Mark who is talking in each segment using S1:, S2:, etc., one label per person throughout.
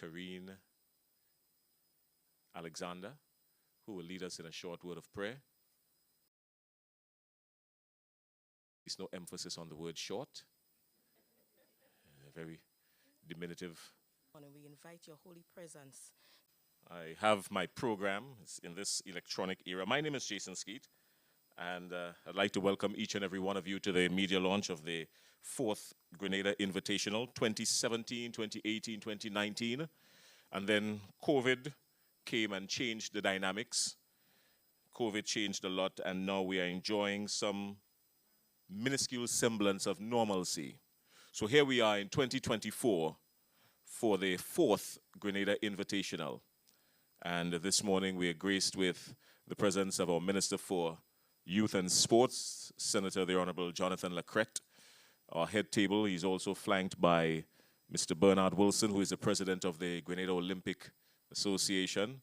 S1: Karine Alexander, who will lead us in a short word of prayer. There's no emphasis on the word short, very diminutive.
S2: And we invite your holy presence.
S1: I have my program in this electronic era. My name is Jason Skeet, and I'd like to welcome each and every one of you to the media launch of the 4th Grenada Invitational, 2017, 2018, 2019. And then COVID came and changed the dynamics. COVID changed a lot, and now we are enjoying some minuscule semblance of normalcy. So here we are in 2024 for the 4th Grenada Invitational. And this morning we are graced with the presence of our Minister for Youth and Sports, Senator the Honorable Jonathan Lacrette. Our head table, he's also flanked by Mr. Bernard Wilson, who is the president of the Grenada Olympic Association,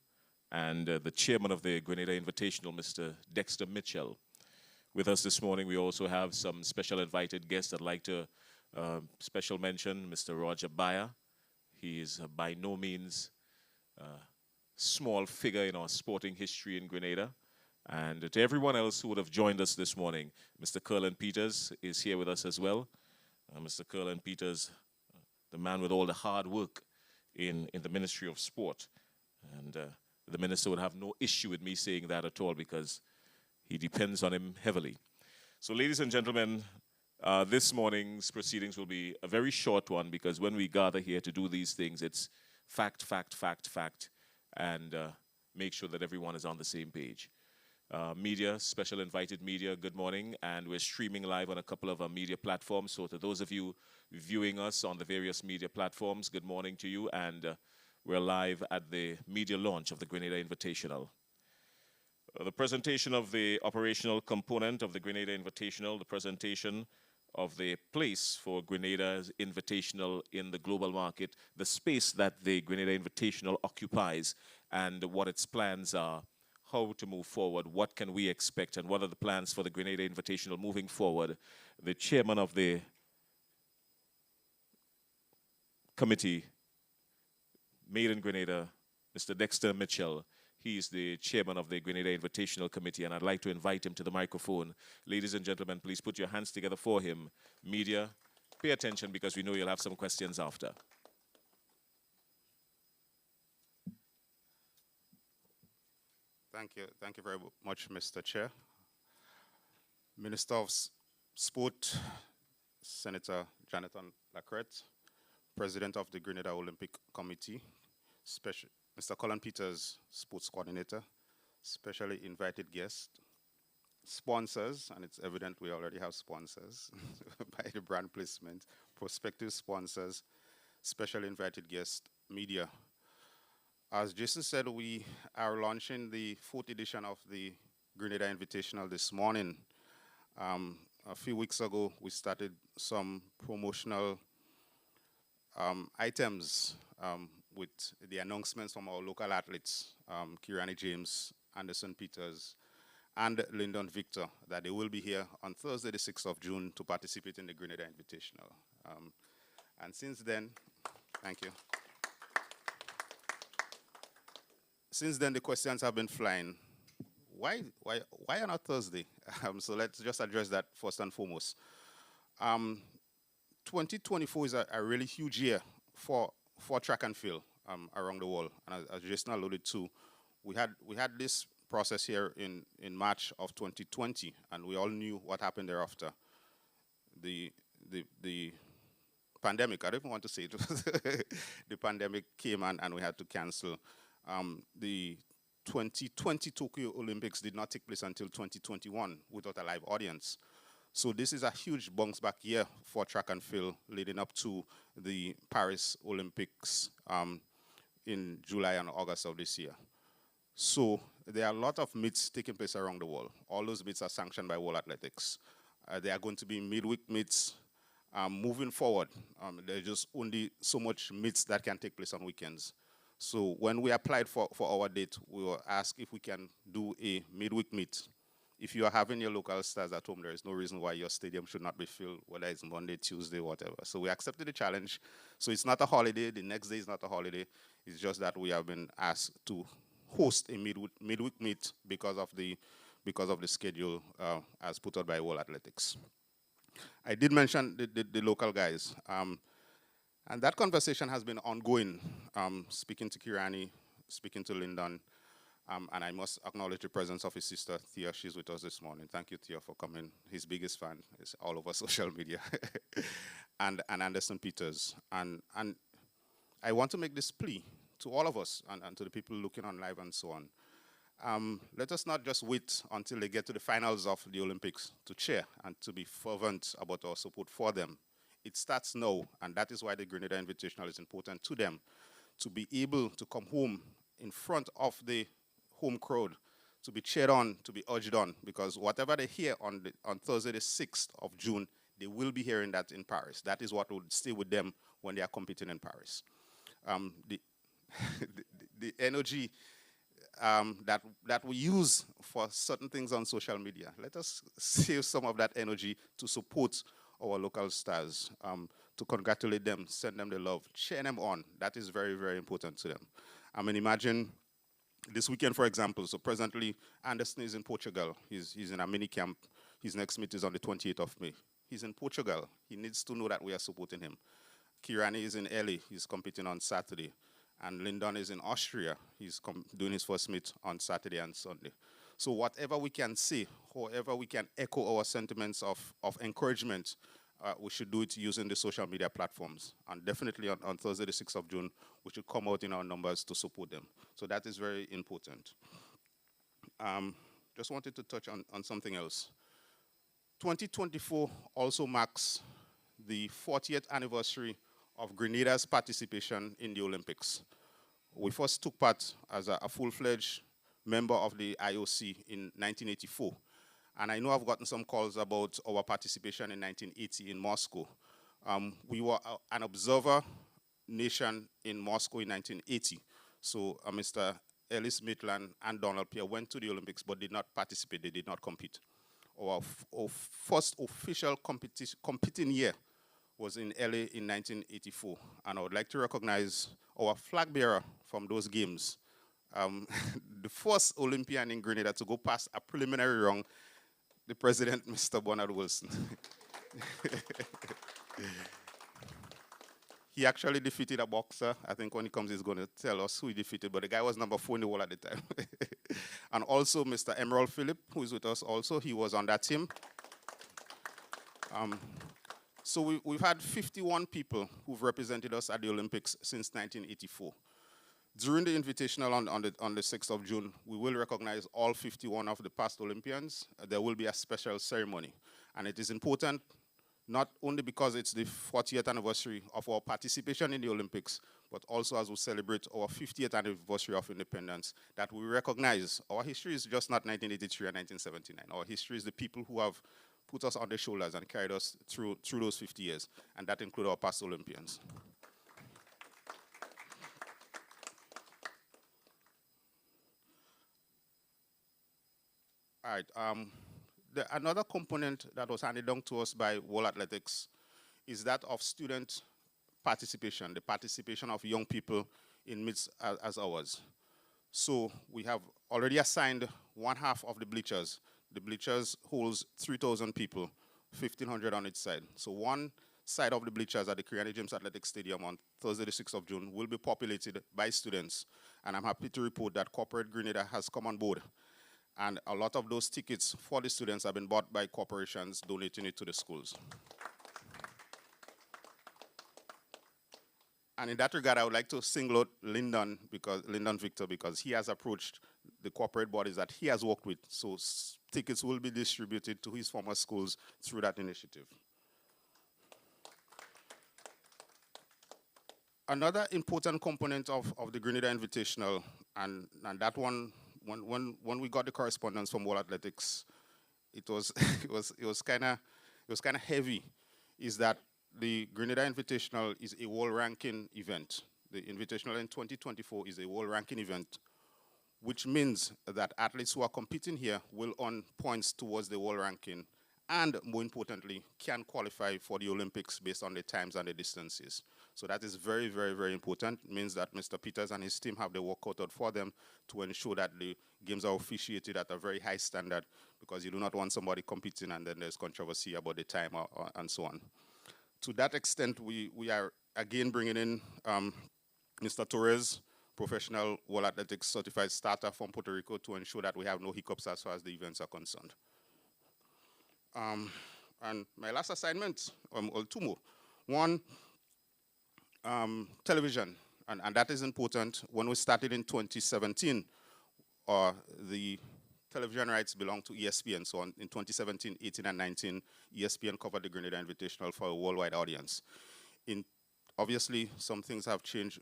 S1: and the chairman of the Grenada Invitational, Mr. Dexter Mitchell. With us this morning, we also have some special invited guests. I'd like to special mention Mr. Roger Bayer. He is by no means a small figure in our sporting history in Grenada. And to everyone else who would have joined us this morning, Mr. Curlin Peters is here with us as well. Mr. Curlin Peters, the man with all the hard work in the Ministry of Sport. And the minister would have no issue with me saying that at all because he depends on him heavily. So ladies and gentlemen, this morning's proceedings will be a very short one because when we gather here to do these things, it's fact, fact, fact, fact, and make sure that everyone is on the same page. Media, special invited media, good morning, and we're streaming live on a couple of our media platforms. So to those of you viewing us on the various media platforms, good morning to you, and we're live at the media launch of the Grenada Invitational. The presentation of the operational component of the Grenada Invitational, the presentation of the place for Grenada's Invitational in the global market, the space that the Grenada Invitational occupies, and what its plans are, how to move forward, what can we expect, and what are the plans for the Grenada Invitational moving forward. The chairman of the committee, Made in Grenada, Mr. Dexter Mitchell, he is the chairman of the Grenada Invitational Committee, and I'd like to invite him to the microphone. Ladies and gentlemen, please put your hands together for him. Media, pay attention because we know you'll have some questions after.
S3: Thank you very much, Mr. Chair. Minister of Sport, Senator Jonathan Lacrette, President of the Grenada Olympic Committee, Mr. Colin Peters, Sports Coordinator, specially invited guests, sponsors, and it's evident we already have sponsors by the brand placement, prospective sponsors, specially invited guests, media. As Jason said, we are launching the 4th edition of the Grenada Invitational this morning. A few weeks ago, we started some promotional items with the announcements from our local athletes, Kirani James, Anderson Peters, and Lyndon Victor, that they will be here on Thursday, the 6th of June, to participate in the Grenada Invitational. And since then, thank you. Since then, the questions have been flying. Why on a Thursday? So let's just address that first and foremost. 2024 is a really huge year for track and field around the world. And as Jason alluded to, we had this process here in March of 2020, and we all knew what happened thereafter. The pandemic, I don't even want to say it, the pandemic came and we had to cancel. The 2020 Tokyo Olympics did not take place until 2021 without a live audience. So this is a huge bounce back year for track and field leading up to the Paris Olympics in July and August of this year. So there are a lot of meets taking place around the world. All those meets are sanctioned by World Athletics. There are going to be midweek meets moving forward. There's just only so much meets that can take place on weekends. So when we applied for our date, we were asked if we can do a midweek meet. if you are having your local stars at home, there is no reason why your stadium should not be filled, whether it's Monday, Tuesday, whatever. So we accepted the challenge. So it's not a holiday. The next day is not a holiday. It's just that we have been asked to host a midweek meet because of the schedule as put out by World Athletics. I did mention the local guys. And that conversation has been ongoing, speaking to Kirani, speaking to Lyndon, and I must acknowledge the presence of his sister, Thea. She's with us this morning. Thank you, Thea, for coming. His biggest fan is all over social media. and Anderson Peters. And I want to make this plea to all of us and to the people looking on live and so on. Let us not just wait until they get to the finals of the Olympics to cheer and to be fervent about our support for them. It starts now, and that is why the Grenada Invitational is important to them, to be able to come home in front of the home crowd, to be cheered on, to be urged on, because whatever they hear on Thursday the 6th of June, they will be hearing that in Paris. That is what will stay with them when they are competing in Paris. The energy that we use for certain things on social media, let us save some of that energy to support our local stars, to congratulate them, send them the love, cheer them on. That is very, very important to them. I mean, imagine this weekend, for example. So presently, Anderson is in Portugal. He's in a mini camp. His next meet is on the 28th of May. He's in Portugal. He needs to know that we are supporting him. Kirani is in LA. He's competing on Saturday. And Lyndon is in Austria. He's doing his first meet on Saturday and Sunday. So whatever we can say, however we can echo our sentiments of encouragement, we should do it using the social media platforms. And definitely on Thursday, the 6th of June, we should come out in our numbers to support them. So that is very important. Just wanted to touch on something else. 2024 also marks the 40th anniversary of Grenada's participation in the Olympics. We first took part as a full-fledged member of the IOC in 1984. And I know I've gotten some calls about our participation in 1980 in Moscow. We were an observer nation in Moscow in 1980. So Mr. Ellis Maitland and Donald Pierre went to the Olympics but did not participate, they did not compete. Our first official competing year was in LA in 1984. And I would like to recognize our flag bearer from those games. The first Olympian in Grenada to go past a preliminary round, the president, Mr. Bernard Wilson. He actually defeated a boxer. I think when he comes, he's going to tell us who he defeated, but the guy was number 4 in the world at the time. And also Mr. Emerald Phillip, who is with us also, he was on that team. So we've had 51 people who've represented us at the Olympics since 1984. During the Invitational on the 6th of June, we will recognize all 51 of the past Olympians. There will be a special ceremony. And it is important, not only because it's the 40th anniversary of our participation in the Olympics, but also as we celebrate our 50th anniversary of independence, that we recognize our history is just not 1983 and 1979. Our history is the people who have put us on their shoulders and carried us through those 50 years, and that includes our past Olympians. All right. Another component that was handed down to us by World Athletics is that of student participation, the participation of young people in meets as ours. So we have already assigned one half of the bleachers. The bleachers holds 3,000 people, 1,500 on each side. So one side of the bleachers at the Kirani James Athletic Stadium on Thursday, the 6th of June, will be populated by students. And I'm happy to report that Corporate Grenada has come on board. And a lot of those tickets for the students have been bought by corporations donating it to the schools. And in that regard, I would like to single out Lyndon Victor, because he has approached the corporate bodies that he has worked with. So tickets will be distributed to his former schools through that initiative. Another important component of the Grenada Invitational, and that one, when we got the correspondence from World Athletics, it was kind of heavy, is that the Grenada Invitational is a world ranking event. The Invitational in 2024 is a world ranking event which means that athletes who are competing here will earn points towards the world ranking and, more importantly, can qualify for the Olympics based on the times and the distances. So that is very, very, very important. It means that Mr. Peters and his team have the work cut out for them to ensure that the games are officiated at a very high standard, because you do not want somebody competing and then there's controversy about the time and so on. To that extent, we are again bringing in Mr. Torres, professional World Athletics certified starter from Puerto Rico, to ensure that we have no hiccups as far as the events are concerned. And my last assignment, or two more. One, television, and that is important. When we started in 2017, the television rights belong to ESPN. So in 2017, 18, and 19, ESPN covered the Grenada Invitational for a worldwide audience. Obviously, some things have changed.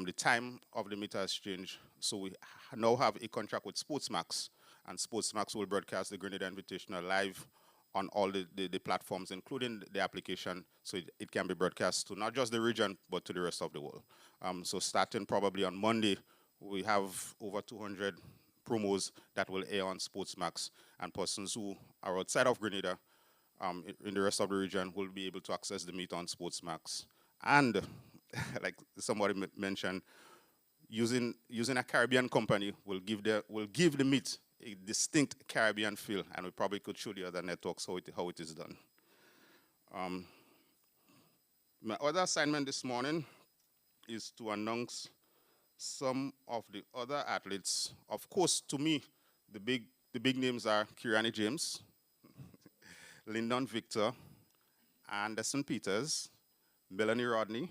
S3: The time of the meter has changed. So we now have a contract with Sportsmax, and Sportsmax will broadcast the Grenada Invitational live on all the platforms, including the application, so it can be broadcast to not just the region, but to the rest of the world. So starting probably on Monday, we have over 200 promos that will air on Sportsmax, and persons who are outside of Grenada in the rest of the region will be able to access the meet on Sportsmax. And like somebody mentioned, using a Caribbean company will give the meet a distinct Caribbean feel, and we probably could show the other networks how it is done. My other assignment this morning is to announce some of the other athletes. Of course, to me, the big names are Kirani James, Lyndon Victor, Anderson Peters, Melanie Rodney,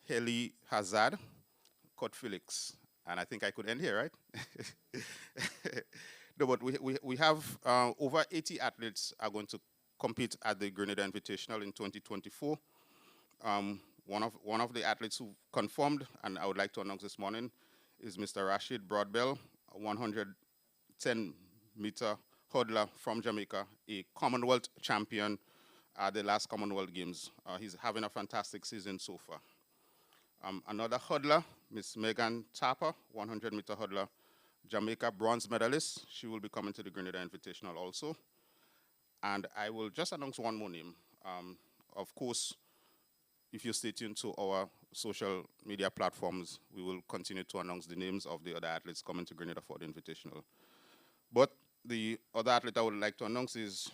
S3: Haley Hazard, Kurt Felix. And I think I could end here, right? No, but we have over 80 athletes are going to compete at the Grenada Invitational in 2024. One of the athletes who confirmed, and I would like to announce this morning, is Mr. Rashid Broadbell, a 110-meter hurdler from Jamaica, a Commonwealth champion at the last Commonwealth Games. He's having a fantastic season so far. Another hurdler, Miss Megan Tapper, 100-meter hurdler, Jamaica bronze medalist. She will be coming to the Grenada Invitational also. And I will just announce one more name. Of course, if you stay tuned to our social media platforms, we will continue to announce the names of the other athletes coming to Grenada for the Invitational. But the other athlete I would like to announce is,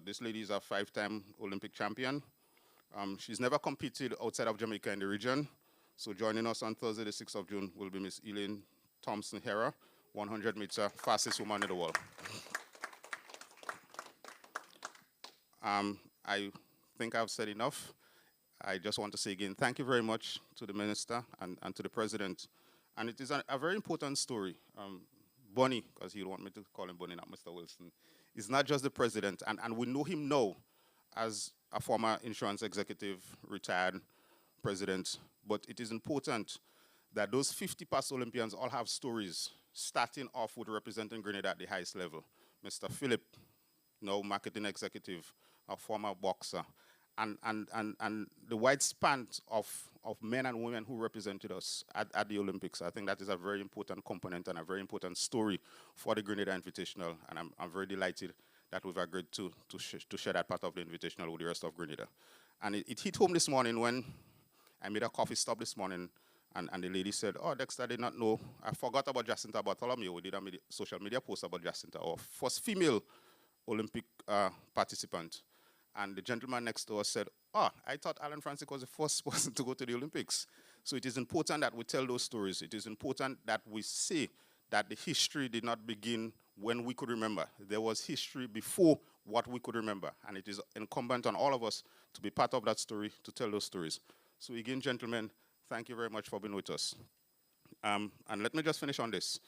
S3: this lady is a 5-time Olympic champion. She's never competed outside of Jamaica in the region. So joining us on Thursday, the 6th of June, will be Miss Elaine Thompson-Hera, 100-meter fastest woman in the world. I think I've said enough. I just want to say again, thank you very much to the Minister and to the President. And it is a very important story. Bonnie, because you want me to call him Bonnie, not Mr. Wilson, is not just the President. And we know him now as a former insurance executive, retired President. But it is important that those 50 past Olympians all have stories, starting off with representing Grenada at the highest level. Mr. Philip, now marketing executive, a former boxer, and the wide span of men and women who represented us at the Olympics. I think that is a very important component and a very important story for the Grenada Invitational, and I'm very delighted that we've agreed to share that part of the Invitational with the rest of Grenada. And it hit home this morning when I made a coffee stop this morning, and the lady said, "Oh, Dexter, I did not know. I forgot about Jacinta Bartholomew. We did a social media post about Jacinta, our first female Olympic participant." And the gentleman next door said, "Oh, I thought Alan Francis was the first person to go to the Olympics." So it is important that we tell those stories. It is important that we say that the history did not begin when we could remember. There was history before what we could remember. And it is incumbent on all of us to be part of that story, to tell those stories. So again, gentlemen, thank you very much for being with us. And let me just finish on this.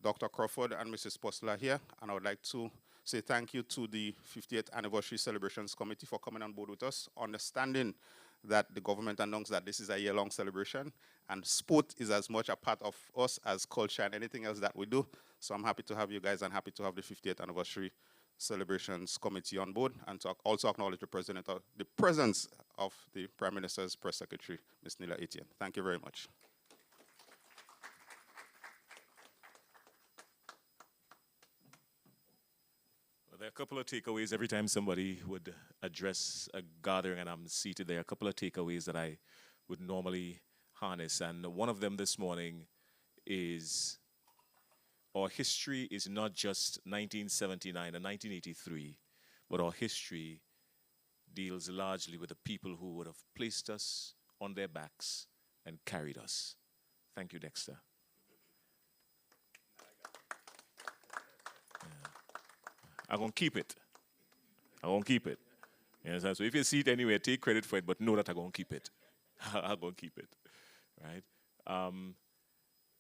S3: Dr. Crawford and Mrs. Postler here, and I would like to say thank you to the 50th Anniversary Celebrations Committee for coming on board with us, understanding that the government announced that this is a year-long celebration, and sport is as much a part of us as culture and anything else that we do. So I'm happy to have you guys and happy to have the 50th Anniversary Celebrations Committee on board, and to also acknowledge the presence of the Prime Minister's Press Secretary, Ms. Nila Etienne. Thank you very much.
S1: There are a couple of takeaways every time somebody would address a gathering and I'm seated there. A couple of takeaways that I would normally harness. And one of them this morning is our history is not just 1979 and 1983, but our history deals largely with the people who would have placed us on their backs and carried us. Thank you, Dexter. I'm going to keep it. I'm going to keep it. You understand? So if you see it anywhere, take credit for it, but know that I'm going to keep it. I'm going to keep it, right?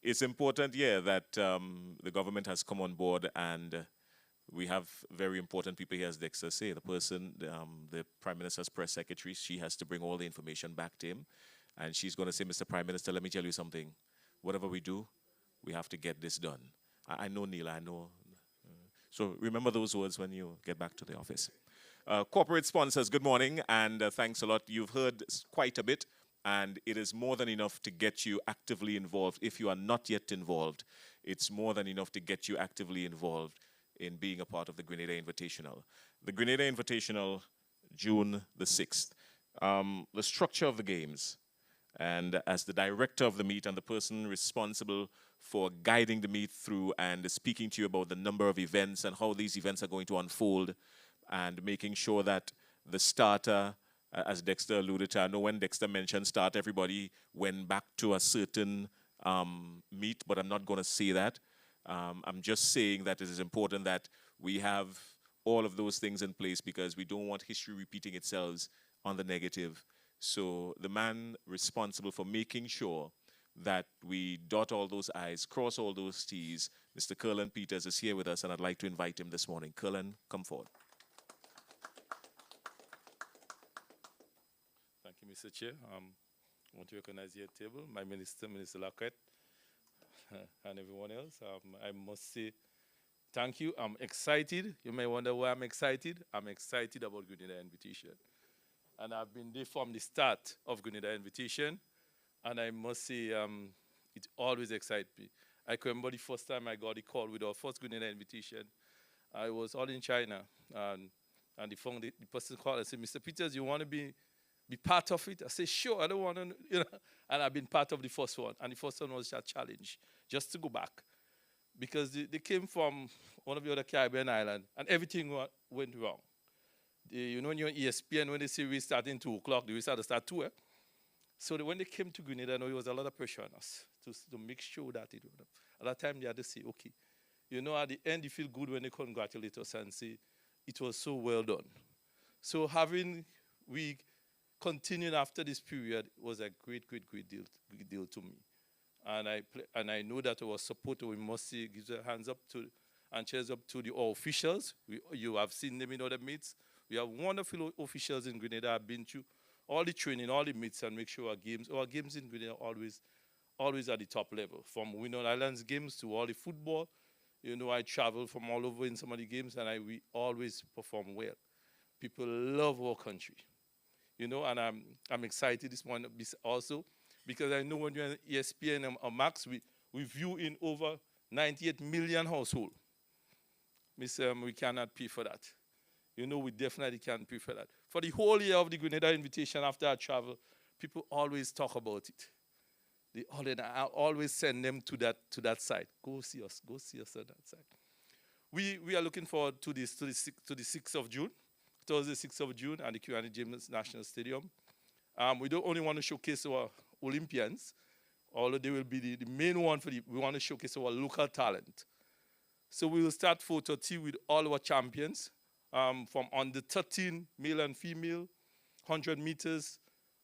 S1: It's important, yeah, that the government has come on board and we have very important people here, as Dexter said. The person, the Prime Minister's press secretary, she has to bring all the information back to him. And she's going to say, Mr. Prime Minister, let me tell you something. Whatever we do, we have to get this done. I know, Neil, I know. So remember those words when you get back to the office. Corporate sponsors, good morning, and thanks a lot. You've heard quite a bit, and it is more than enough to get you actively involved. If you are not yet involved, it's more than enough to get you actively involved in being a part of the Grenada Invitational. The Grenada Invitational, June the 6th. The structure of the games, and as the director of the meet and the person responsible for guiding the meet through and speaking to you about the number of events and how these events are going to unfold and making sure that the starter, as Dexter alluded to, I know when Dexter mentioned start, everybody went back to a certain meet, but I'm not going to say that. I'm just saying that it is important that we have all of those things in place because we don't want history repeating itself on the negative. So the man responsible for making sure that we dot all those I's, cross all those T's, Mr. Curlin Peters is here with us, and I'd like to invite him this morning. Curlin, come forward.
S4: Thank you, Mr. Chair. I want to recognize your table, my minister, Minister Lacrette, and everyone else. I must say thank you. I'm excited. You may wonder why I'm excited. I'm excited about Grenada Invitation. And I've been there from the start of Grenada Invitation. And I must say, it always excites me. I can remember the first time I got a call with our first Grenada Invitation. I was all in China. And the person called and said, Mr. Peters, you want to be part of it? I said, sure, I don't want to, you know. And I've been part of the first one. And the first one was a challenge, just to go back. Because they came from one of the other Caribbean islands, and everything went wrong. You know, when you're on ESPN, when they say we start in 2 o'clock, we start 2, eh? So when they came to Grenada, I know there was a lot of pressure on us to make sure that it would. At that time, they had to say, okay. You know, at the end, you feel good when they congratulate us and say, it was so well done. So we continued after this period was a great deal to me. And I know that our support, we must say, gives our hands up to and cheers up to our officials. You have seen them in other meets. We have wonderful officials in Grenada. I've been to all the training, all the meets, and make sure our games in Grenada always at the top level. From Winner Islands games to all the football, you know, I travel from all over in some of the games, and we always perform well. People love our country, you know, and I'm excited this morning also because I know when you're on ESPN or Max, we view in over 98 million households. We cannot pay for that. You know, we definitely can't pay for that. For the whole year of the Grenada Invitation after our travel, people always talk about it. I always send them to that site. Go see us on that site. We are looking forward to the 6th of June, Thursday 6th of June at the Q&A James National Stadium. We don't only want to showcase our Olympians, although they will be the main one we want to showcase our local talent. So we will start 4:30 with all our champions. From under 13 male and female 100 meters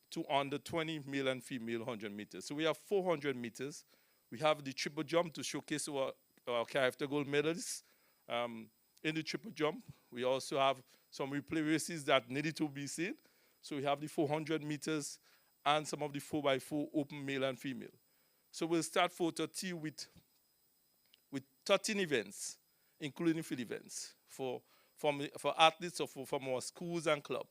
S4: to under 20 male and female 100 meters. So we have 400 meters. We have the triple jump to showcase our character gold medalists in the triple jump. We also have some replay races that needed to be seen. So we have the 400 meters and some of the 4x4 open male and female. So we'll start 4:30 with 13 events, including field events for athletes or from our schools and clubs.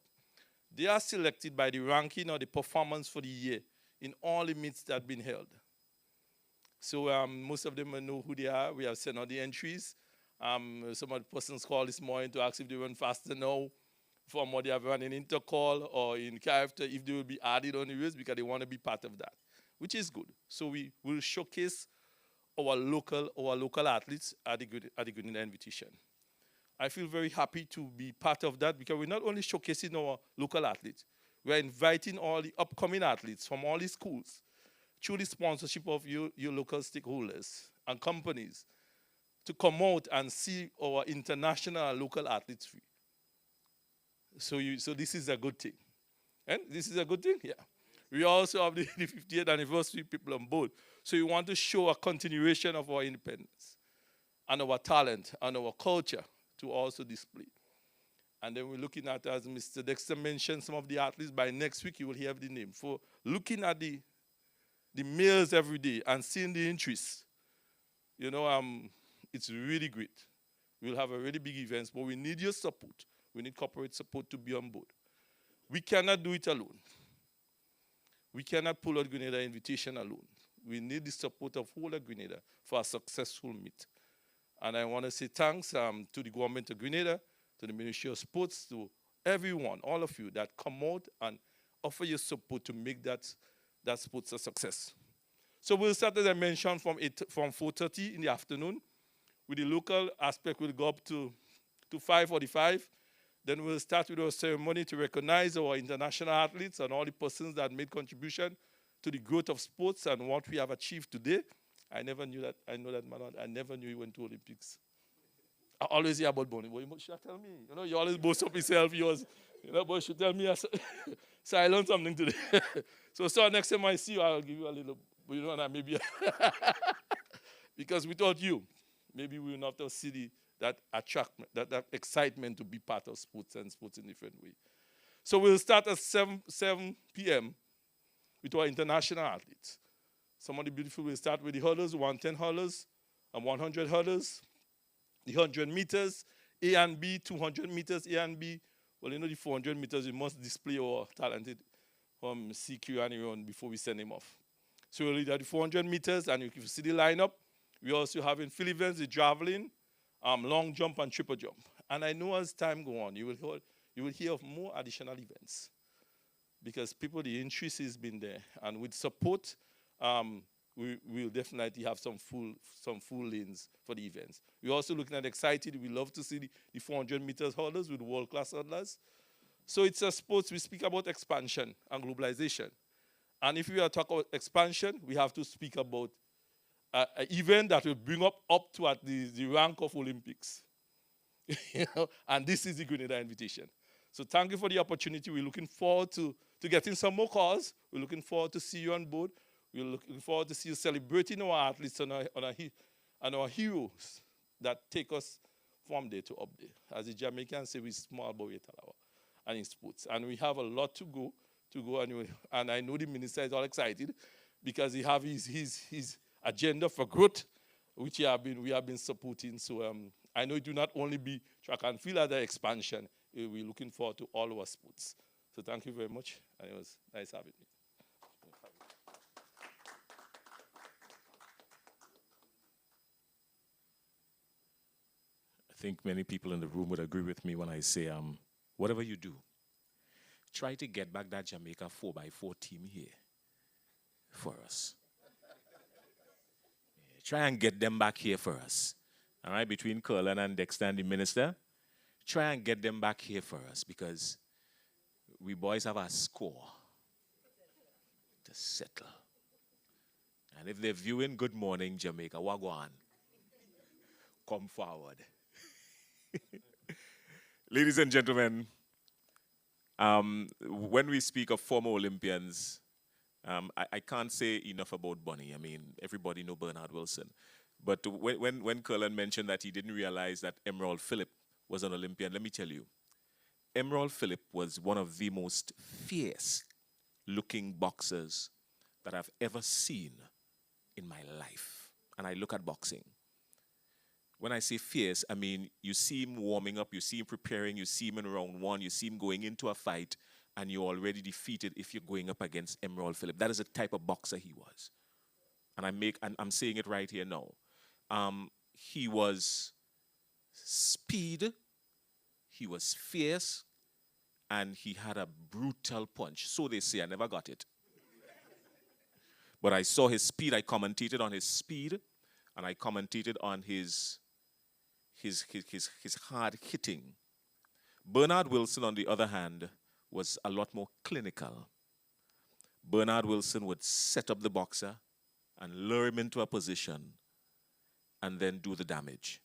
S4: They are selected by the ranking or the performance for the year in all the meets that have been held. So most of them will know who they are. We have sent out the entries, Some of the persons called this morning to ask if they run faster now from what they have run in intercall or in character, if they will be added on the race because they want to be part of that, which is good. So we will showcase our local athletes at the Grenada Invitation. I feel very happy to be part of that because we're not only showcasing our local athletes, we're inviting all the upcoming athletes from all the schools through the sponsorship of your local stakeholders and companies to come out and see our international and local athletes free. So this is a good thing. And this is a good thing? Yeah. We also have the 50th anniversary people on board. So we want to show a continuation of our independence and our talent and our culture to also display. And then we're looking at, as Mr. Dexter mentioned, some of the athletes. By next week, you will hear the name. For looking at the males every day and seeing the interest, it's really great. We'll have a really big event, but we need your support. We need corporate support to be on board. We cannot do it alone. We cannot pull out Grenada Invitation alone. We need the support of whole of Grenada for a successful meet. And I want to say thanks to the government of Grenada, to the Ministry of Sports, to everyone, all of you that come out and offer your support to make that sports a success. So we'll start, as I mentioned, from 4:30 in the afternoon. With the local aspect, we'll go up to 5:45. Then we'll start with our ceremony to recognize our international athletes and all the persons that made contribution to the growth of sports and what we have achieved today. I never knew that. I know that man. I never knew he went to Olympics. I always hear about Bonnie. But you should tell me. You always boast up yourself. But you should tell me. So I learned something today. So next time I see you, I'll give you a little. Maybe because without you, maybe we will not have see that attraction, that excitement to be part of sports and sports in different way. So we'll start at 7 p.m. with our international athletes. Some of the beautiful, we'll start with the hurdles, 110 hurdles and 100 hurdles, the 100 meters, A and B, 200 meters, A and B. Well, the 400 meters, we must display our talented CQ and everyone before we send him off. So we'll lead at the 400 meters, and if you see the lineup, we also have in field events, the javelin, long jump and triple jump. And I know as time goes on, you will hear of more additional events because the interest has been there. And with support, we will definitely have some full lanes for the events. We're also looking at excited. We love to see the 400 meters hurdles with world-class hurdlers. So it's a sports. We speak about expansion and globalization. And if we are talking about expansion, we have to speak about an event that will bring up to at the rank of Olympics. And this is the Grenada Invitation. So thank you for the opportunity. We're looking forward to getting some more calls. We're looking forward to see you on board. We're looking forward to see you celebrating our athletes and our heroes that take us from day to up there. As the Jamaicans say, we're small but we're tall and in sports. And we have a lot to go and I know the minister is all excited because he have his agenda for growth, which we have been supporting. So I know it will not only be track and field as an expansion. We're looking forward to all our sports. So thank you very much, and it was nice having you.
S1: I think many people in the room would agree with me when I say, whatever you do, try to get back that Jamaica 4x4 team here for us. Try and get them back here for us. All right, between Curlin and Dexter and the minister, try and get them back here for us because we boys have a score to settle. And if they're viewing Good Morning Jamaica, wagwan, come forward. Ladies and gentlemen, when we speak of former Olympians, I can't say enough about Bonnie. I mean, everybody know Bernard Wilson. But when Curlin mentioned that he didn't realize that Emerald Phillip was an Olympian, let me tell you, Emerald Phillip was one of the most fierce-looking boxers that I've ever seen in my life. And I look at boxing. When I say fierce, I mean you see him warming up, you see him preparing, you see him in round one, you see him going into a fight, and you're already defeated if you're going up against Emerald Phillip. That is the type of boxer he was. And I'm saying it right here now. He was speed, he was fierce, and he had a brutal punch. So they say. I never got it. But I saw his speed. I commentated on his speed, and I commentated on his hard hitting. Bernard Wilson, on the other hand, was a lot more clinical. Bernard Wilson would set up the boxer and lure him into a position and then do the damage.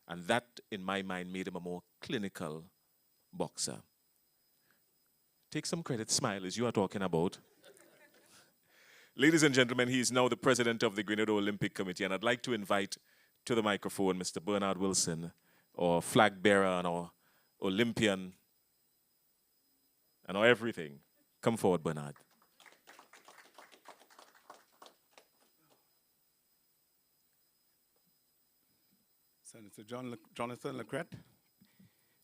S1: And that, in my mind, made him a more clinical boxer. Take some credit, smile, as you are talking about. Ladies and gentlemen, he is now the president of the Grenada Olympic Committee, and I'd like to invite to the microphone Mr. Bernard Wilson, our flag bearer and our Olympian and our everything. Come forward, Bernard.
S5: Senator Jonathan Lacrette.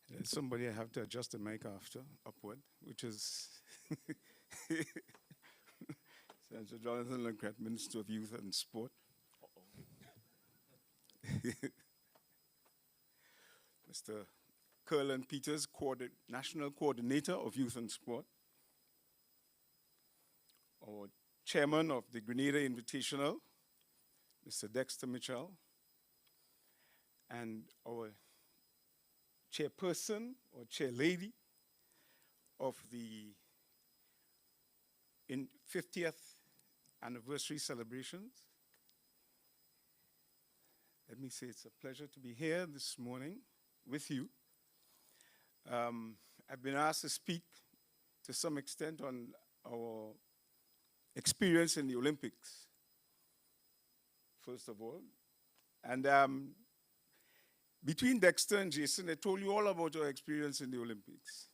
S5: There's somebody I have to adjust the mic after, upward, which is Senator Jonathan Lacrette, Minister of Youth and Sport. Mr. Curlin Peters, National Coordinator of Youth and Sport. Our Chairman of the Grenada Invitational, Mr. Dexter Mitchell. And our chairperson or chairlady of the 50th anniversary celebrations. Let me say it's a pleasure to be here this morning with you. I've been asked to speak to some extent on our experience in the Olympics, first of all. And between Dexter and Jason, I told you all about our experience in the Olympics.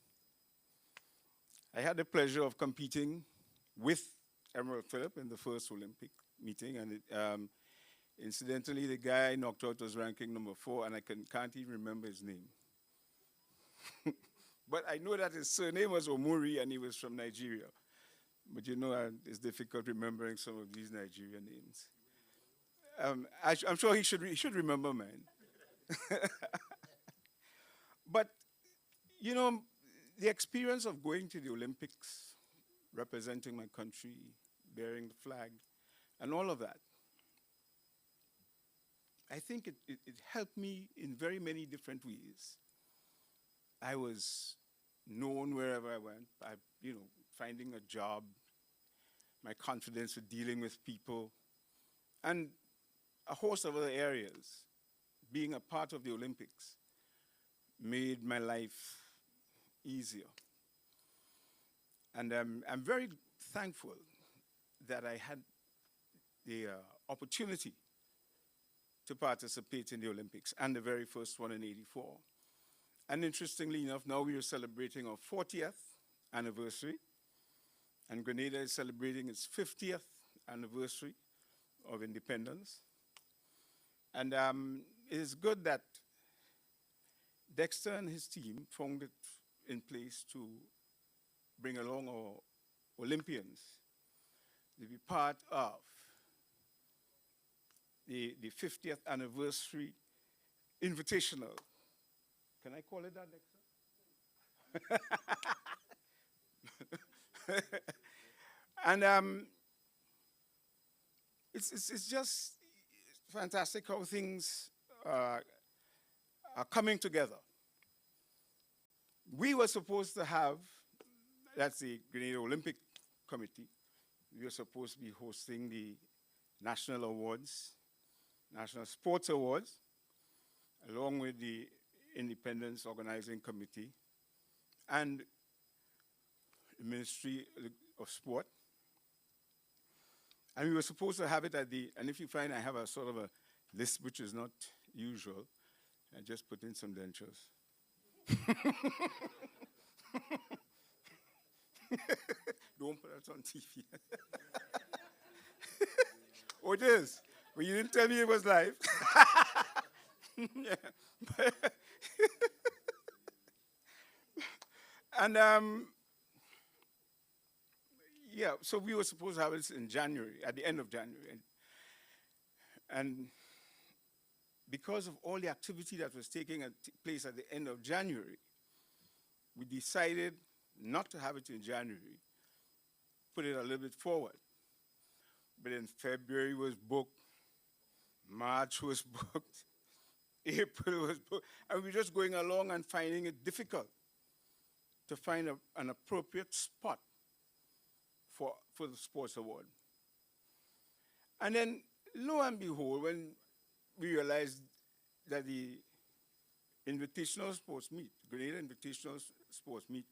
S5: I had the pleasure of competing with Emerald Phillip in the first Olympic meeting, and incidentally, the guy I knocked out was ranking number 4, and I can't even remember his name. But I know that his surname was Omuri, and he was from Nigeria. But you know, it's difficult remembering some of these Nigerian names. I'm sure he should remember mine. But, you know, the experience of going to the Olympics, representing my country, bearing the flag, and all of that, I think it helped me in very many different ways. I was known wherever I went. Finding a job, my confidence with dealing with people, and a host of other areas. Being a part of the Olympics made my life easier. And I'm very thankful that I had the opportunity to participate in the Olympics, and the very first one in '84. And interestingly enough, now we are celebrating our 40th anniversary, and Grenada is celebrating its 50th anniversary of independence. And it is good that Dexter and his team found it in place to bring along our Olympians to be part of the 50th anniversary Invitational. Can I call it that, Dexter? And it's just fantastic how things are coming together. We were supposed to have, that's the Grenada Olympic Committee, we were supposed to be hosting the National Awards, National Sports Awards, along with the Independence Organizing Committee and the Ministry of Sport. And we were supposed to have it at and if you find I have a sort of a list which is not usual, I just put in some dentures. Don't put that on TV. Oh, it is. Well, you didn't tell me it was live. Yeah. And yeah, so we were supposed to have this in January, at the end of January. And because of all the activity that was taking place at the end of January, we decided not to have it in January, put it a little bit forward. But then February was booked, March was booked, April was booked, and we're just going along and finding it difficult to find an appropriate spot for the sports award. And then, lo and behold, when we realized that the Invitational Sports Meet, Grenada Invitational Sports Meet,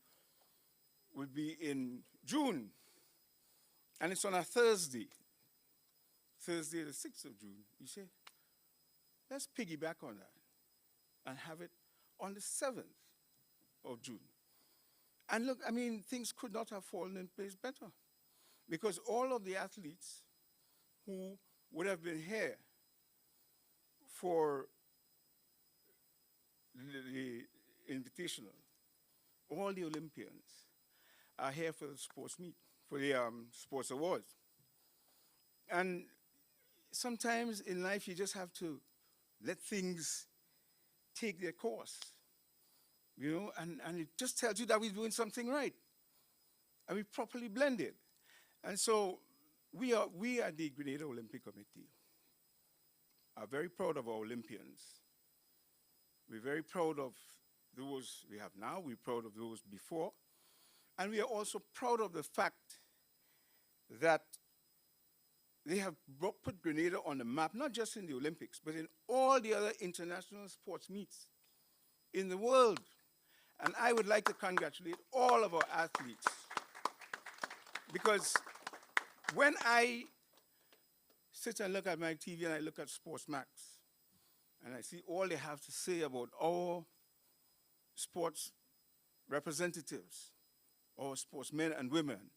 S5: would be in June, and it's on a Thursday, the 6th of June. You say, let's piggyback on that and have it on the 7th of June. And look, I mean, things could not have fallen in place better, because all of the athletes who would have been here for the Invitational, all the Olympians are here for the sports meet, for the sports awards. And sometimes in life you just have to let things take their course, you know, and it just tells you that we're doing something right, and we properly blended. And so we at the Grenada Olympic Committee are very proud of our Olympians. We're very proud of those we have now. We're proud of those before. And we are also proud of the fact that they have put Grenada on the map, not just in the Olympics, but in all the other international sports meets in the world. And I would like to congratulate all of our athletes, because when I sit and look at my TV and I look at Sports Max, and I see all they have to say about our sports representatives, our sportsmen and women,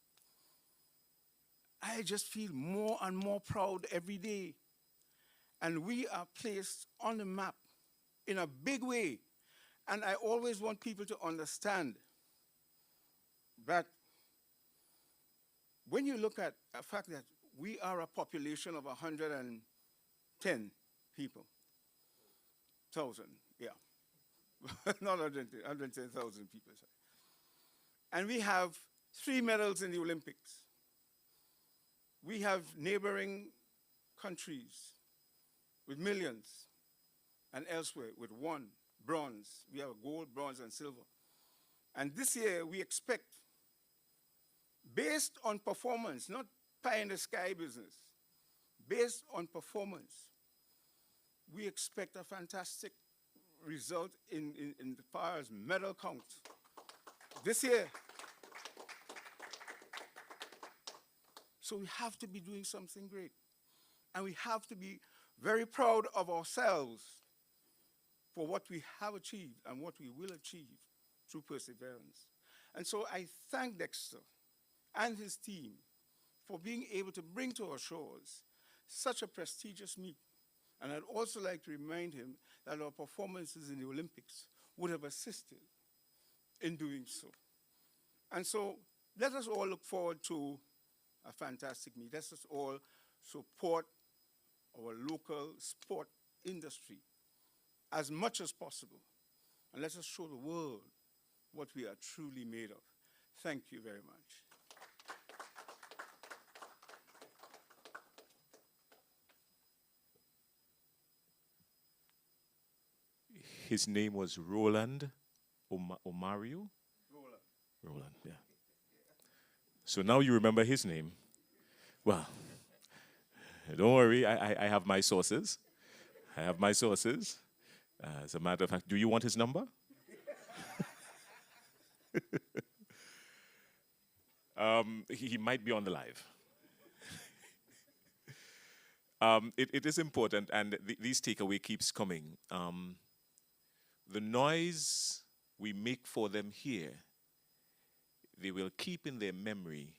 S5: I just feel more and more proud every day. And we are placed on the map in a big way. And I always want people to understand that when you look at the fact that we are a population of 110 people, 1,000, yeah. Not 110,000 people, sorry. And we have 3 medals in the Olympics. We have neighboring countries with millions, and elsewhere with 1 bronze. We have gold, bronze, and silver. And this year we expect, based on performance, not pie in the sky business, based on performance, we expect a fantastic result in as far as medal count this year. So we have to be doing something great. And we have to be very proud of ourselves for what we have achieved and what we will achieve through perseverance. And so I thank Dexter and his team for being able to bring to our shores such a prestigious meet. And I'd also like to remind him that our performances in the Olympics would have assisted in doing so. And so let us all look forward to a fantastic meet. Let us all support our local sport industry as much as possible. And let us show the world what we are truly made of. Thank you very much.
S1: His name was Roland Omario? Roland, yeah. So now you remember his name. Well, don't worry, I have my sources. I have my sources. As a matter of fact, do you want his number? He might be on the live. It is important, and these takeaway keeps coming. The noise we make for them here, they will keep in their memory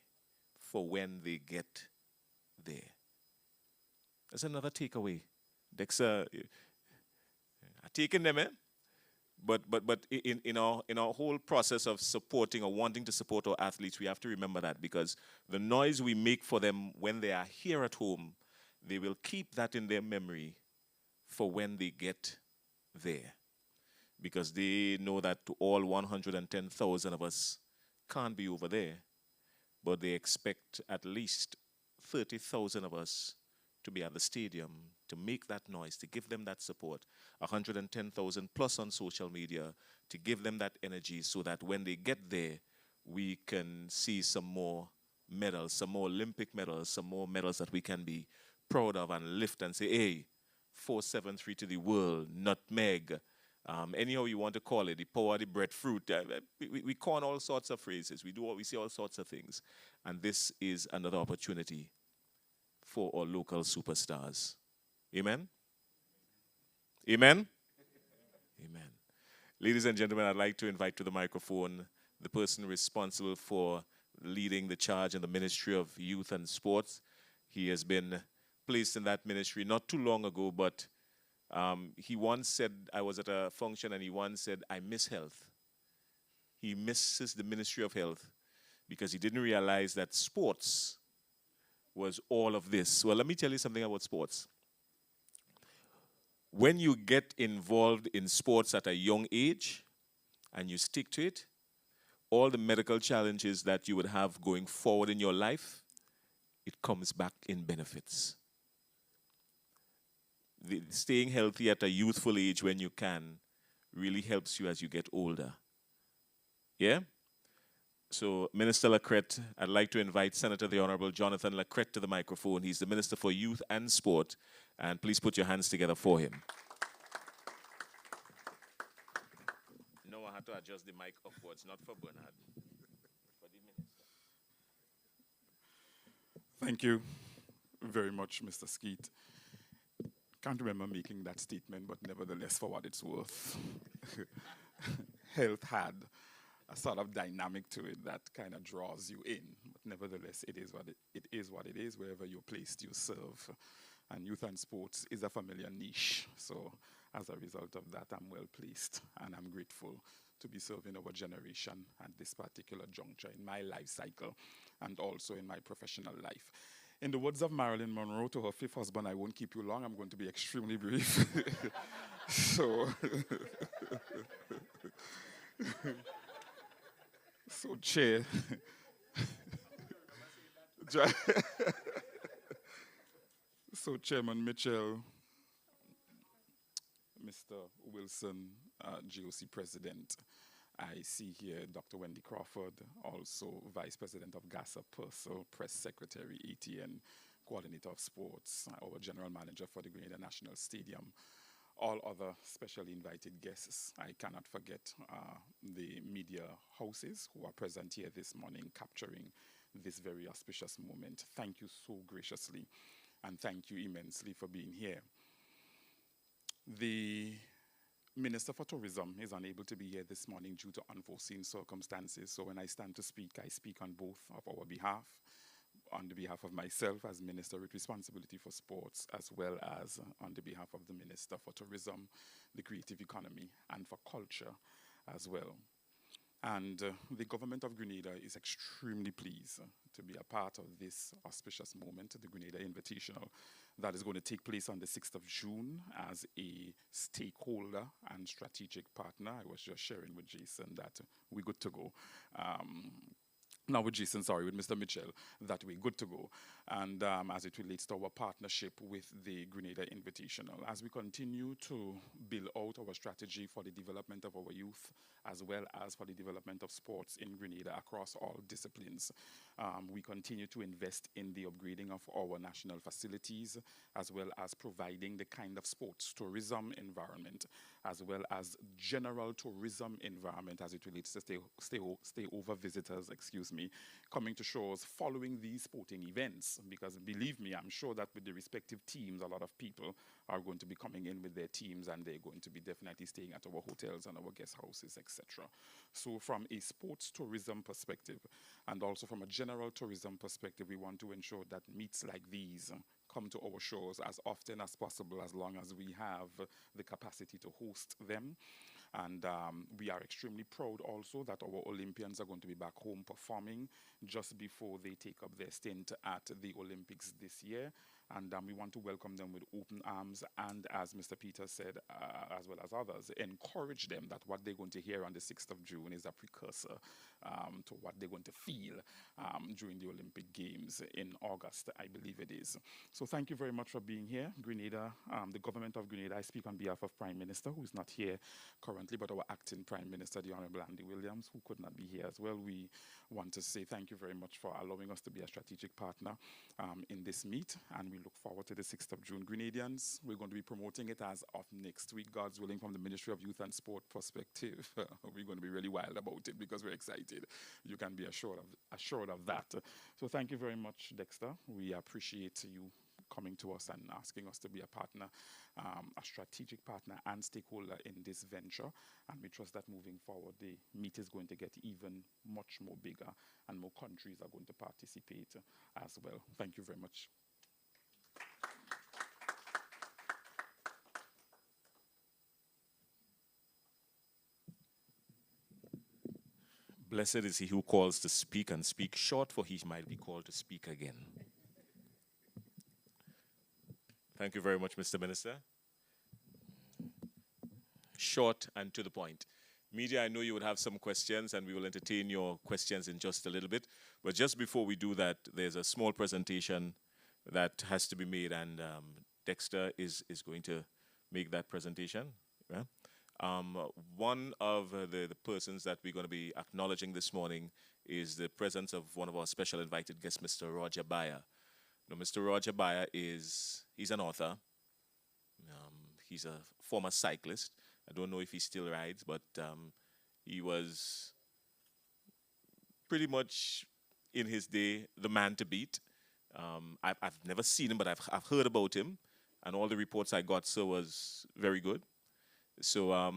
S1: for when they get there. That's another takeaway. Dexter, taking them, But in our whole process of supporting or wanting to support our athletes, we have to remember that, because the noise we make for them when they are here at home, they will keep that in their memory for when they get there, because they know that to all 110,000 of us can't be over there, but they expect at least 30,000 of us to be at the stadium, to make that noise, to give them that support, 110,000 plus on social media, to give them that energy so that when they get there, we can see some more medals, some more Olympic medals, some more medals that we can be proud of and lift and say, hey, 473 to the world, nutmeg, anyhow you want to call it, the power of the breadfruit. We coin all sorts of phrases. We say all sorts of things. And this is another opportunity for our local superstars. Amen? Amen? Amen. Ladies and gentlemen, I'd like to invite to the microphone the person responsible for leading the charge in the Ministry of Youth and Sports. He has been placed in that ministry not too long ago, but he once said, I was at a function and he once said, I miss health. He misses the Ministry of Health because he didn't realize that sports was all of this. Well, let me tell you something about sports. When you get involved in sports at a young age and you stick to it, all the medical challenges that you would have going forward in your life, it comes back in benefits. Staying healthy at a youthful age when you can really helps you as you get older. Yeah? So, Minister Lacrette, I'd like to invite Senator the Honorable Jonathan Lacrette to the microphone. He's the Minister for Youth and Sport. And please put your hands together for him. No, I had to adjust the mic upwards, not for Bernard. For the Minister.
S6: Thank you very much, Mr. Skeet. Can't remember making that statement, but nevertheless, for what it's worth, health had a sort of dynamic to it that kind of draws you in. But nevertheless, it is what it is. Wherever you're placed, you serve. And youth and sports is a familiar niche. So as a result of that, I'm well placed and I'm grateful to be serving our generation at this particular juncture in my life cycle and also in my professional life. In the words of Marilyn Monroe to her fifth husband, I won't keep you long, I'm going to be extremely brief. So Chair, so Chairman Mitchell, Mr. Wilson, GOC President, I see here Dr. Wendy Crawford, also Vice President of GASA Purcell, Press Secretary, ATN, Coordinator of Sports, our General Manager for the Grenada National Stadium, all other specially invited guests. I cannot forget the media houses who are present here this morning capturing this very auspicious moment. Thank you so graciously, and thank you immensely for being here. The Minister for Tourism is unable to be here this morning due to unforeseen circumstances. So when I stand to speak, I speak on both of our behalf, on the behalf of myself as Minister with responsibility for sports, as well as on the behalf of the Minister for Tourism, the creative economy, and for culture as well. And the government of Grenada is extremely pleased to be a part of this auspicious moment, the Grenada Invitational, that is going to take place on the 6th of June as a stakeholder and strategic partner. I was just sharing with Jason that we're good to go. Not with Jason, sorry, with Mr. Mitchell, that we're good to go. And as it relates to our partnership with the Grenada Invitational, as we continue to build out our strategy for the development of our youth, as well as for the development of sports in Grenada across all disciplines, we continue to invest in the upgrading of our national facilities, as well as providing the kind of sports tourism environment, as well as general tourism environment as it relates to stay over visitors, coming to shores following these sporting events. Because believe me, I'm sure that with the respective teams, a lot of people are going to be coming in with their teams and they're going to be definitely staying at our hotels and our guest houses, etc. So from a sports tourism perspective and also from a general tourism perspective, we want to ensure that meets like these come to our shores as often as possible, as long as we have the capacity to host them. And we are extremely proud also that our Olympians are going to be back home performing just before they take up their stint at the Olympics this year. And we want to welcome them with open arms. And as Mr. Peter said, as well as others, encourage them that what they're going to hear on the 6th of June is a precursor to what they're going to feel during the Olympic Games in August, I believe it is. So thank you very much for being here. Grenada, the government of Grenada, I speak on behalf of Prime Minister, who is not here currently, but our acting Prime Minister, the Honorable Andy Williams, who could not be here as well. We want to say thank you very much for allowing us to be a strategic partner in this meet, and we look forward to the 6th of June. Grenadians, we're going to be promoting it as of next week, God's willing, from the Ministry of Youth and Sport perspective. We're going to be really wild about it because we're excited. You can be assured of that. So thank you very much, Dexter. We appreciate you coming to us and asking us to be a partner, a strategic partner and stakeholder in this venture. And we trust that moving forward, the meet is going to get even much more bigger and more countries are going to participate as well. Thank you very much.
S1: Blessed is he who calls to speak and speak short, for he might be called to speak again. Thank you very much, Mr. Minister. Short and to the point. Media, I know you would have some questions, and we will entertain your questions in just a little bit. But just before we do that, there's a small presentation that has to be made, and Dexter is going to make that presentation. Yeah? One of the persons that we're going to be acknowledging this morning is the presence of one of our special invited guests, Mr. Roger Bayer. Now, Mr. Roger Bayer he's an author. He's a former cyclist. I don't know if he still rides, but he was pretty much, in his day, the man to beat. I've never seen him, but I've heard about him, and all the reports I got was very good. So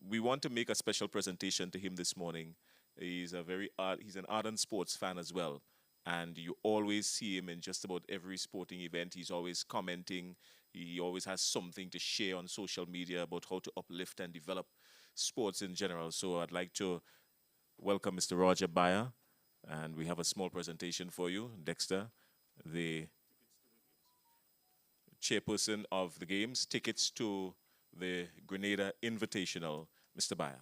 S1: we want to make a special presentation to him this morning. He's an ardent sports fan as well, and you always see him in just about every sporting event. He's always commenting. He always has something to share on social media about how to uplift and develop sports in general. So I'd like to welcome Mr. Roger Bayer, and we have a small presentation for you. Dexter, the chairperson of the games, tickets to the Grenada Invitational. Mr. Bayer.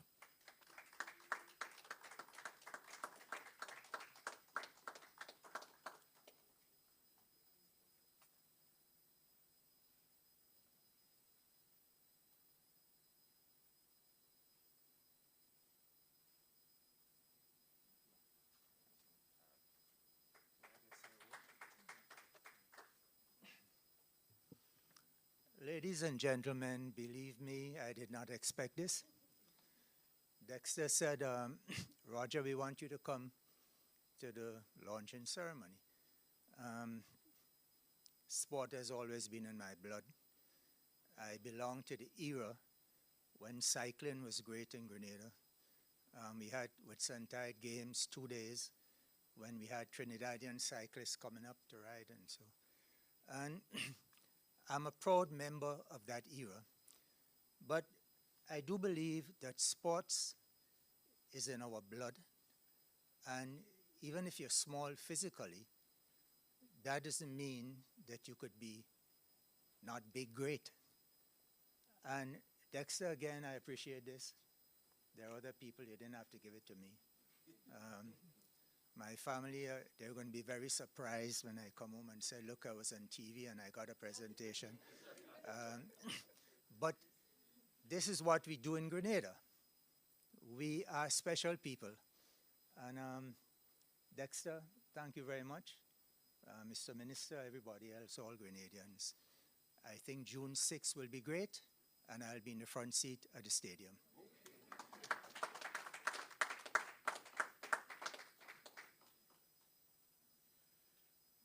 S7: Ladies and gentlemen, believe me, I did not expect this. Dexter said, Roger, we want you to come to the launching ceremony. Sport has always been in my blood. I belong to the era when cycling was great in Grenada. We had, with Suntide Games, 2 days when we had Trinidadian cyclists coming up to ride and so. And I'm a proud member of that era, but I do believe that sports is in our blood, and even if you're small physically, that doesn't mean that you could be not big great. And Dexter, again, I appreciate this. There are other people, you didn't have to give it to me. My family, they're going to be very surprised when I come home and say, look, I was on TV and I got a presentation. But this is what we do in Grenada. We are special people. And Dexter, thank you very much. Mr. Minister, everybody else, all Grenadians. I think June 6th will be great, and I'll be in the front seat at the stadium.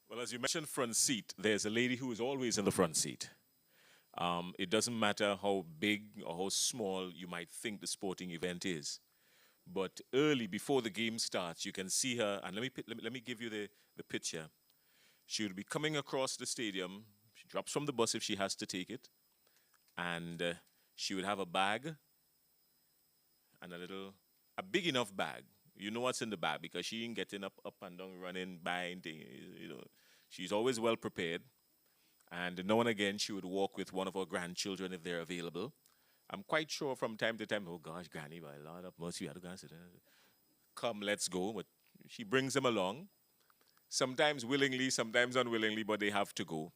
S1: Well, as you mentioned front seat, there's a lady who is always in the front seat. It doesn't matter how big or how small you might think the sporting event is. But early, before the game starts, you can see her, and let me give you the picture. She will be coming across the stadium. She drops from the bus if she has to take it. And she would have a bag and a big enough bag. You know what's in the bag because she ain't getting up and down, running, buying things, you know. She's always well prepared. And now and again, she would walk with one of her grandchildren if they're available. I'm quite sure from time to time, oh gosh, Granny, by a lot of mercy, we had to go and sit down. Come, let's go. But she brings them along, sometimes willingly, sometimes unwillingly, but they have to go.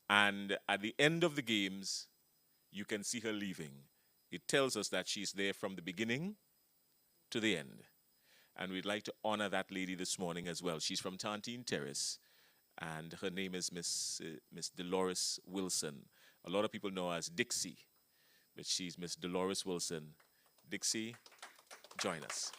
S1: And at the end of the games, you can see her leaving. It tells us that she's there from the beginning to the end. And we'd like to honor that lady this morning as well. She's from Tantine Terrace, and her name is Miss Dolores Wilson. A lot of people know her as Dixie, but she's Miss Dolores Wilson. Dixie, join us.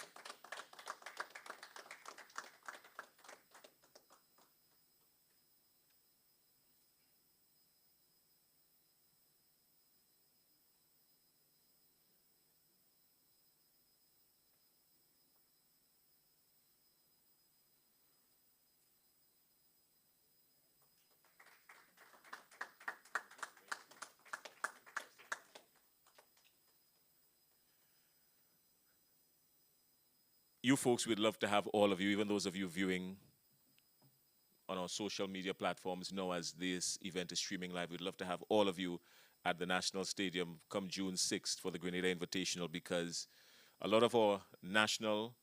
S1: You folks, we'd love to have all of you, even those of you viewing on our social media platforms, know as this event is streaming live. We'd love to have all of you at the National Stadium come June 6th for the Grenada Invitational, because a lot of our national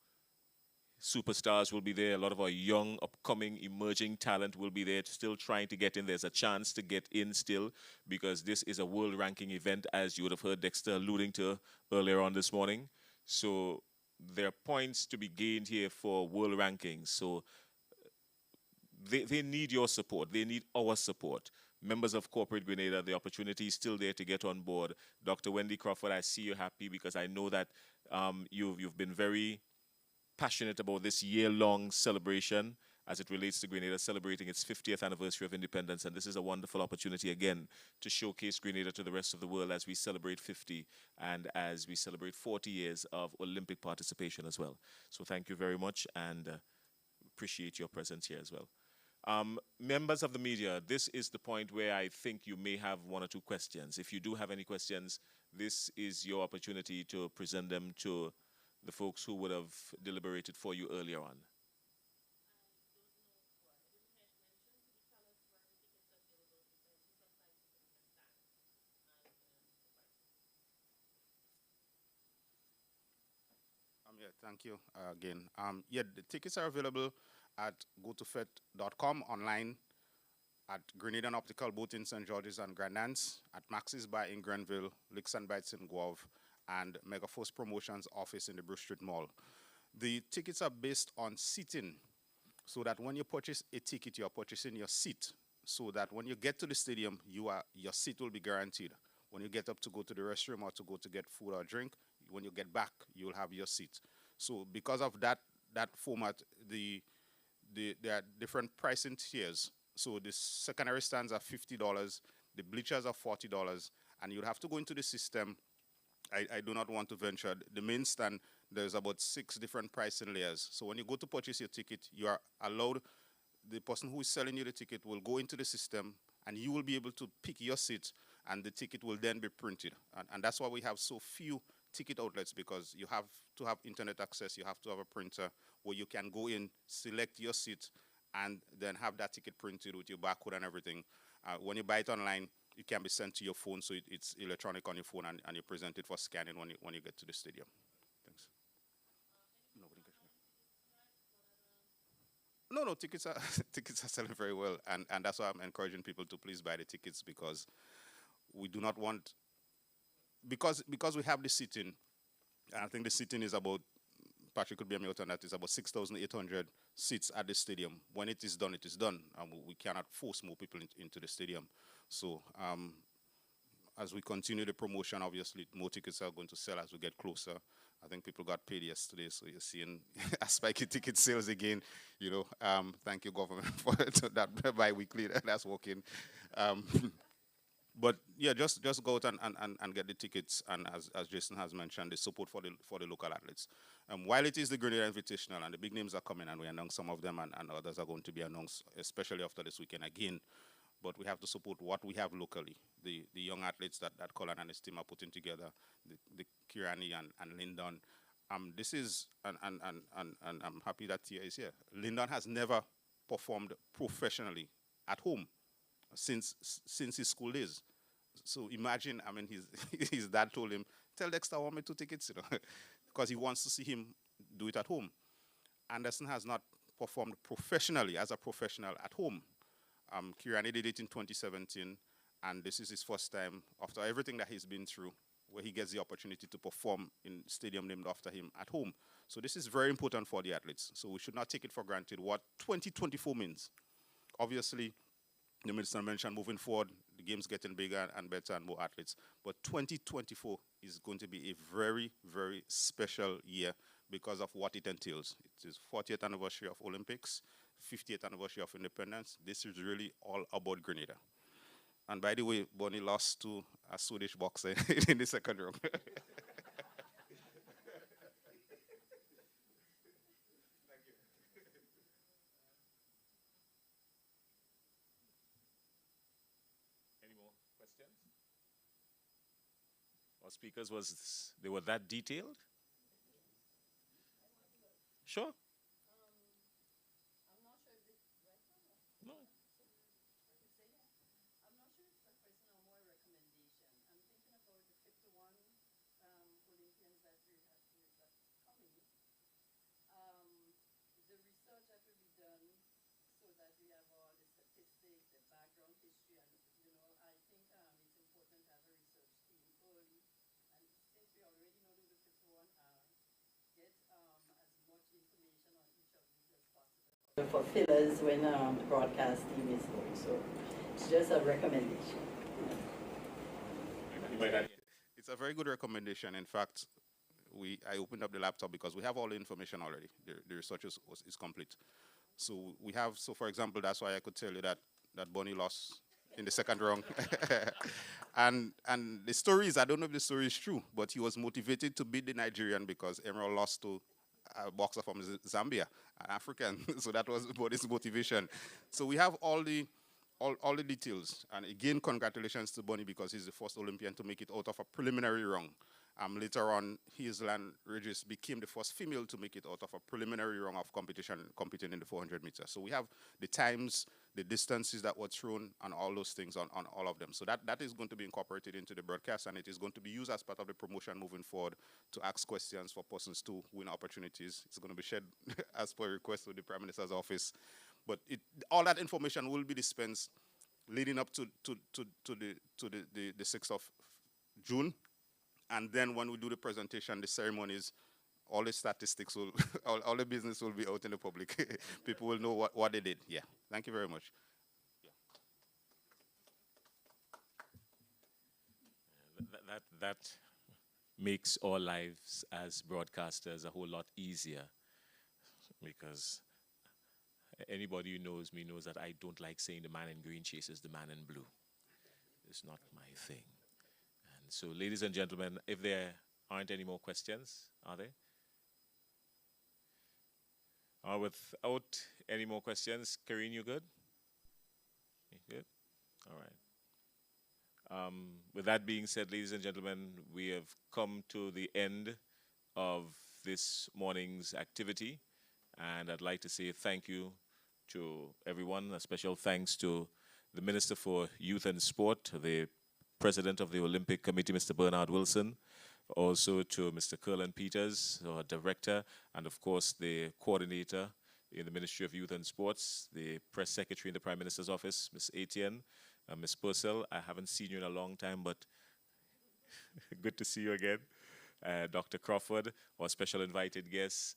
S1: superstars will be there. A lot of our young, upcoming, emerging talent will be there, still trying to get in. There's a chance to get in still, because this is a world ranking event, as you would have heard Dexter alluding to earlier on this morning. So there are points to be gained here for world rankings. So they need your support. They need our support. Members of Corporate Grenada, the opportunity is still there to get on board. Dr. Wendy Crawford, I see you happy, because I know that you've been very passionate about this year-long celebration as it relates to Grenada celebrating its 50th anniversary of independence. And this is a wonderful opportunity, again, to showcase Grenada to the rest of the world as we celebrate 50 and as we celebrate 40 years of Olympic participation as well. So thank you very much, and appreciate your presence here as well. Members of the media, this is the point where I think you may have one or two questions. If you do have any questions, this is your opportunity to present them to the folks who would have deliberated for you earlier on.
S3: Yeah, thank you again. Yeah, the tickets are available at gotofet.com, online, at Grenadian Optical both in St. George's and Grand Anse, at Max's Bar in Grenville, Licks and Bites in Guelph, and Megaforce Promotions office in the Bruce Street Mall. The tickets are based on seating, so that when you purchase a ticket, you are purchasing your seat, so that when you get to the stadium, your seat will be guaranteed. When you get up to go to the restroom or to go to get food or drink, when you get back, you will have your seat. So because of that format, there are different pricing tiers. So the secondary stands are $50, the bleachers are $40, and you'll have to go into the system. I do not want to venture. The main stand, there's about 6 different pricing layers. So when you go to purchase your ticket, you are allowed, the person who is selling you the ticket will go into the system, and you will be able to pick your seat, and the ticket will then be printed. And that's why we have so few ticket outlets, because you have to have internet access, you have to have a printer where you can go in, select your seat, and then have that ticket printed with your barcode and everything. When you buy it online, it can be sent to your phone, so it's electronic on your phone, and you present it for scanning when you get to the stadium. Thanks. No, tickets are tickets are selling very well, and that's why I'm encouraging people to please buy the tickets, because we do not want, because we have the seating, and I think the seating is about, Patrick could be able on that, is about 6,800 seats at the stadium. When it is done, it is done. We cannot force more people into the stadium. So as we continue the promotion, obviously more tickets are going to sell as we get closer. I think people got paid yesterday, so you're seeing a spiky ticket sales again. You know, thank you, government, for that bi-weekly. That's working. But yeah, just go out and get the tickets, and as Jason has mentioned, the support for the local athletes. While it is the Grenada Invitational and the big names are coming, and we announced some of them, and others are going to be announced, especially after this weekend again. But we have to support what we have locally. The young athletes that Colin and his team are putting together, the Kirani and Lyndon. This is, and I'm happy that Tia is here. Lyndon has never performed professionally at home. since his school days. So imagine, I mean, his dad told him, tell Dexter I want me 2 tickets, because he wants to see him do it at home. Anderson has not performed professionally as a professional at home. Kirani did it in 2017, and this is his first time after everything that he's been through, where he gets the opportunity to perform in stadium named after him at home. So this is very important for the athletes. So we should not take it for granted what 2024 means. Obviously, the minister mentioned moving forward, the game's getting bigger and better and more athletes. But 2024 is going to be a very, very special year because of what it entails. It is 40th anniversary of Olympics, 50th anniversary of independence. This is really all about Grenada. And by the way, Bonnie lost to a Swedish boxer in the second round.
S1: Any more questions? Our speakers they were that detailed? Sure. No.
S8: For fillers when the broadcast team is going. So it's just a recommendation.
S3: It's a very good recommendation. In fact, I opened up the laptop because we have all the information already. The research is complete. So we have, for example, that's why I could tell you that Bonnie lost in the second round. and the story is, I don't know if the story is true, but he was motivated to beat the Nigerian because Emerald lost to a boxer from Zambia, an African. So that was Bonnie's motivation. So we have all the details. And again, congratulations to Bonnie because he's the first Olympian to make it out of a preliminary round. Later on, Hazeland Regis became the first female to make it out of a preliminary round of competing in the 400 meters. So we have the times, the distances that were thrown, and all those things on all of them. So that is going to be incorporated into the broadcast, and it is going to be used as part of the promotion moving forward to ask questions for persons to win opportunities. It's going to be shared as per request with the Prime Minister's office. But all that information will be dispensed leading up to the 6th of June. And then when we do the presentation, the ceremonies, all the statistics will, all the business will be out in the public. People will know what they did. Yeah. Thank you very much.
S1: Yeah. That makes our lives as broadcasters a whole lot easier, because anybody who knows me knows that I don't like saying the man in green chases the man in blue. It's not my thing. So, ladies and gentlemen, if there aren't any more questions, are there? Without any more questions, Karine, you good? You good? All right. With that being said, ladies and gentlemen, we have come to the end of this morning's activity, and I'd like to say thank you to everyone. A special thanks to the Minister for Youth and Sport, the President of the Olympic Committee, Mr. Bernard Wilson, also to Mr. Curlin Peters, our Director, and of course the Coordinator in the Ministry of Youth and Sports, the Press Secretary in the Prime Minister's Office, Ms. Etienne, Ms. Purcell. I haven't seen you in a long time, but good to see you again. Dr. Crawford, our special invited guests,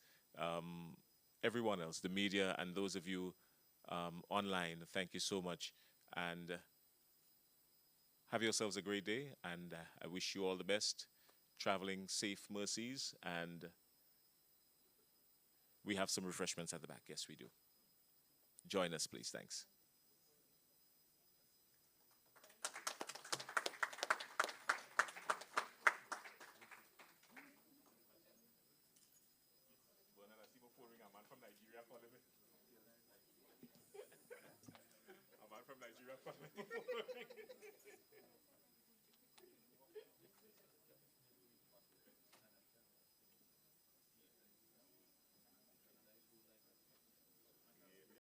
S1: everyone else, the media, and those of you online, thank you so much. And have yourselves a great day, and I wish you all the best. Traveling safe mercies, and we have some refreshments at the back. Yes, we do. Join us, please. Thanks. A man from Nigeria calling me.